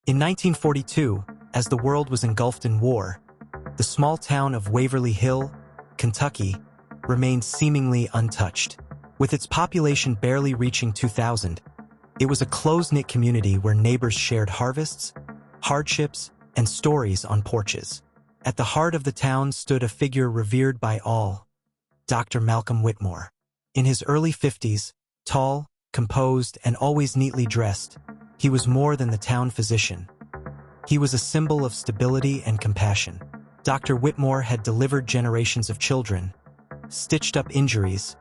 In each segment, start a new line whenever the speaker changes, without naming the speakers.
In 1942, as the world was engulfed in war, the small town of Waverly Hill, Kentucky, remained seemingly untouched. With its population barely reaching 2,000, it was a close-knit community where neighbors shared harvests, hardships, and stories on porches. At the heart of the town stood a figure revered by all, Dr. Malcolm Whitmore. In his early 50s, tall, composed, and always neatly dressed, he was more than the town physician. He was a symbol of stability and compassion. Dr. Whitmore had delivered generations of children, stitched up injuries,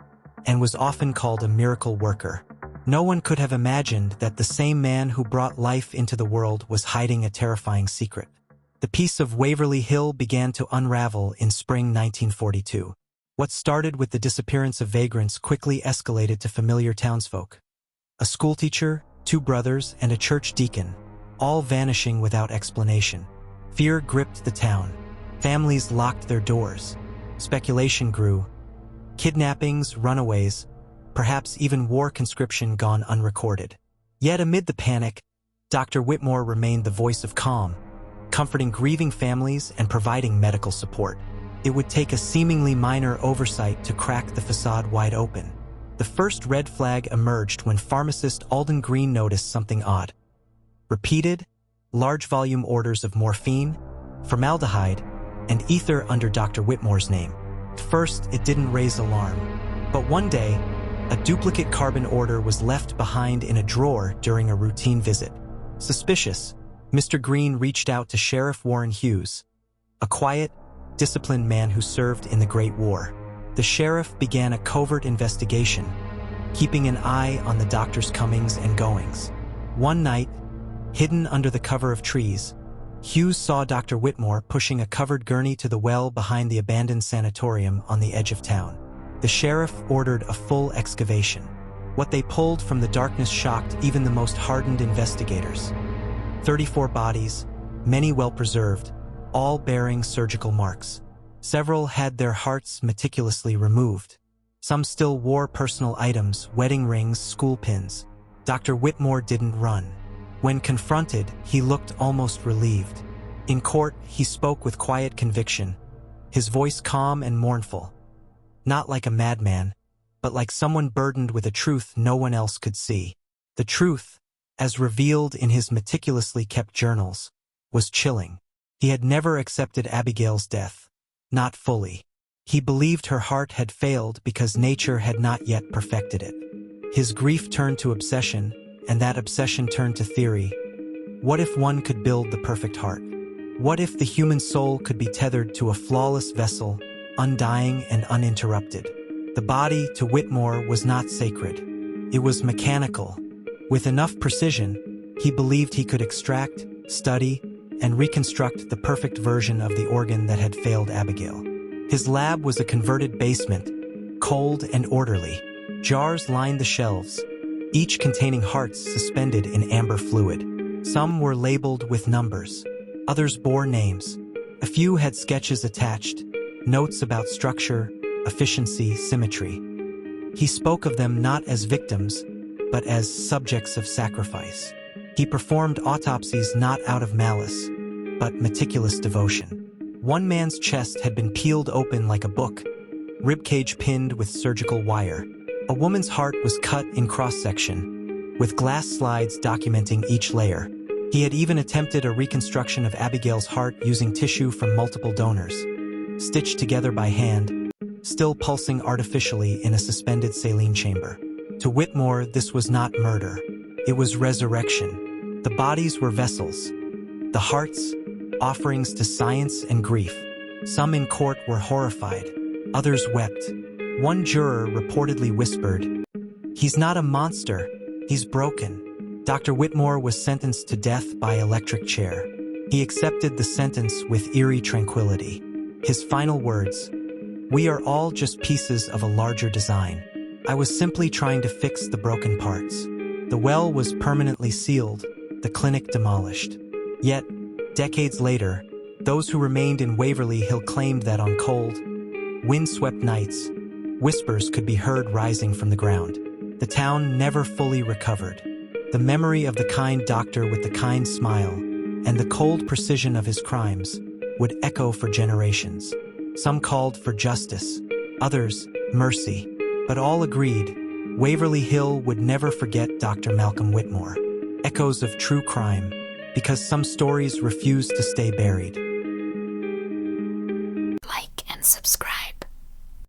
and was often called a miracle worker. No one could have imagined that the same man who brought life into the world was hiding a terrifying secret. The piece of Waverly Hill began to unravel in spring 1942. What started with the disappearance of vagrants quickly escalated to familiar townsfolk. A schoolteacher, 2 brothers, and a church deacon, all vanishing without explanation. Fear gripped the town. Families locked their doors. Speculation grew. Kidnappings, runaways, perhaps even war conscription gone unrecorded. Yet amid the panic, Dr. Whitmore remained the voice of calm, comforting grieving families and providing medical support. It would take a seemingly minor oversight to crack the facade wide open. The first red flag emerged when pharmacist Alden Green noticed something odd. Repeated, large-volume orders of morphine, formaldehyde, and ether under Dr. Whitmore's name. At first, it didn't raise alarm. But one day, a duplicate carbon order was left behind in a drawer during a routine visit. Suspicious, Mr. Green reached out to Sheriff Warren Hughes, a quiet, disciplined man who served in the Great War. The sheriff began a covert investigation, keeping an eye on the doctor's comings and goings. One night, hidden under the cover of trees, Hughes saw Dr. Whitmore pushing a covered gurney to the well behind the abandoned sanatorium on the edge of town. The sheriff ordered a full excavation. What they pulled from the darkness shocked even the most hardened investigators. 34 bodies, many well-preserved, all bearing surgical marks. Several had their hearts meticulously removed. Some still wore personal items, wedding rings, school pins. Dr. Whitmore didn't run. When confronted, he looked almost relieved. In court, he spoke with quiet conviction, his voice calm and mournful. Not like a madman, but like someone burdened with a truth no one else could see. The truth, as revealed in his meticulously kept journals, was chilling. He had never accepted Abigail's death. Not fully. He believed her heart had failed because nature had not yet perfected it. His grief turned to obsession, and that obsession turned to theory. What if one could build the perfect heart? What if the human soul could be tethered to a flawless vessel, undying and uninterrupted? The body, to Whitmore, was not sacred. It was mechanical. With enough precision, he believed he could extract, study, and reconstruct the perfect version of the organ that had failed Abigail. His lab was a converted basement, cold and orderly. Jars lined the shelves, each containing hearts suspended in amber fluid. Some were labeled with numbers. Others bore names. A few had sketches attached, notes about structure, efficiency, symmetry. He spoke of them not as victims, but as subjects of sacrifice. He performed autopsies not out of malice, but meticulous devotion. One man's chest had been peeled open like a book, ribcage pinned with surgical wire. A woman's heart was cut in cross-section, with glass slides documenting each layer. He had even attempted a reconstruction of Abigail's heart using tissue from multiple donors, stitched together by hand, still pulsing artificially in a suspended saline chamber. To Whitmore, this was not murder. It was resurrection. The bodies were vessels. The hearts, offerings to science and grief. Some in court were horrified. Others wept. One juror reportedly whispered, "He's not a monster, he's broken." Dr. Whitmore was sentenced to death by electric chair. He accepted the sentence with eerie tranquility. His final words, "We are all just pieces of a larger design. I was simply trying to fix the broken parts." The well was permanently sealed, the clinic demolished. Yet, decades later, those who remained in Waverly Hill claimed that on cold, wind-swept nights, whispers could be heard rising from the ground. The town never fully recovered. The memory of the kind doctor with the kind smile, and the cold precision of his crimes would echo for generations. Some called for justice, others mercy, but all agreed Waverly Hill would never forget Dr. Malcolm Whitmore. Echoes of true crime, because some stories refuse to stay buried.
Like and subscribe.